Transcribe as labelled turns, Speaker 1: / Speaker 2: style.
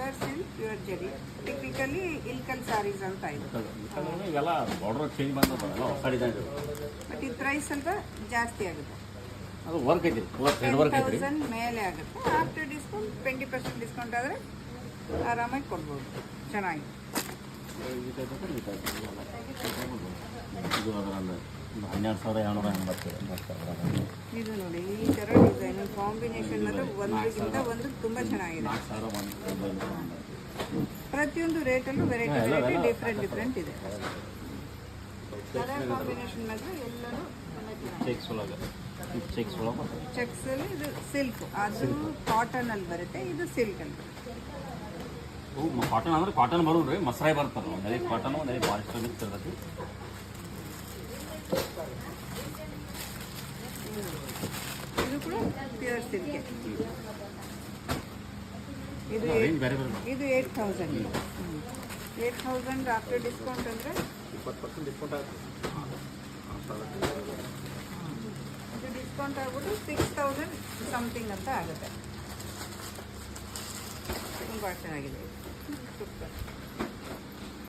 Speaker 1: Pure silk pure ಜರಿ typically Ilkal saris ಅಂತ ಇದೆ.
Speaker 2: ಇವೆಲ್ಲ ಬಾರ್ಡರ್ ಚೇಂಜ್ ಬಂದಲ್ಲ ಹೊಸ ಡಿಸೈನ್
Speaker 1: ಬಟ್ ಈ ಪ್ರೈಸ್ ಸ್ವಲ್ಪ ಜಾಸ್ತಿ ಆಗುತ್ತೆ.
Speaker 2: ಅದು ವರ್ಕ್ ಐತಿ ಥ್ರೆಡ್ ವರ್ಕ್ ಐತಿ
Speaker 1: 10,000 ಮೇಲೆ ಆಗುತ್ತೆ. ಆಫ್ಟರ್ ಡಿಸ್ಕೌಂಟ್ 20% ಡಿಸ್ಕೌಂಟ್ ಆದರೆ ಆರಾಮಾಗಿ ಕೊಡ್ಬೋದು. ಚೆನ್ನಾಗಿ
Speaker 2: ಇದು ಅದರಲ್ಲಿ 12,280
Speaker 1: ಇದು ನೋಡಿ ಈ ಥರ ಡಿಸೈನ್ ಕಾಂಬಿನೇಷನ್ ಅಂದರೆ ಒಂದಕ್ಕಿಂತ ಒಂದು ತುಂಬ ಚೆನ್ನಾಗಿದೆ.
Speaker 2: 4,100
Speaker 1: ಪ್ರತಿಯೊಂದು ರೇಟಲ್ಲೂ ವೆರೈಟಿ ಡಿಫ್ರೆಂಟ್ ಇದೆ. ಕಲರ್ ಕಾಂಬಿನೇಷನ್ ಮಾತ್ರ ಎಲ್ಲರೂ
Speaker 2: ಚೆಕ್ಸ್ ಒಳಗೆ
Speaker 1: ಚೆಕ್ಸಲ್ಲಿ ಇದು ಸಿಲ್ಕ್, ಅದು ಕಾಟನಲ್ಲಿ ಬರುತ್ತೆ, ಇದು ಸಿಲ್ಕಲ್ಲಿ ಬರುತ್ತೆ.
Speaker 2: ಕಾಟನ್ ಅಂದ್ರೆ ಕಾಟನ್ ಬರೋದ್ರಿ ಮಸರಾಯಿ ಬರ್ತಾರ ನೆಲೆ ಕಾಟನ್ ನೆಲೆ ಪಾಲಿಸ್ಟರ್ ಮಿಕ್ಸ್ ಇರ್ತೈತಿ.
Speaker 1: ಇದು ಕೂಡ ಪ್ಯೂರ್ ಸಿಲ್ಕ್. ಇದು
Speaker 2: ಬೇರೆ
Speaker 1: 8,000 8,000 ಆಫ್ಟರ್ ಡಿಸ್ಕೌಂಟ್ ಅಂದರೆ
Speaker 2: 20% ಡಿಸ್ಕೌಂಟ್ ಆಗುತ್ತೆ.
Speaker 1: ಇದು ಡಿಸ್ಕೌಂಟ್ ಆಗ್ಬಿಟ್ಟು 6,000 ಸಮಥಿಂಗ್ ಅಂತ ಆಗುತ್ತೆ. ತುಂಬ ಚೆನ್ನಾಗಿದೆ. ಸೂಪರ್.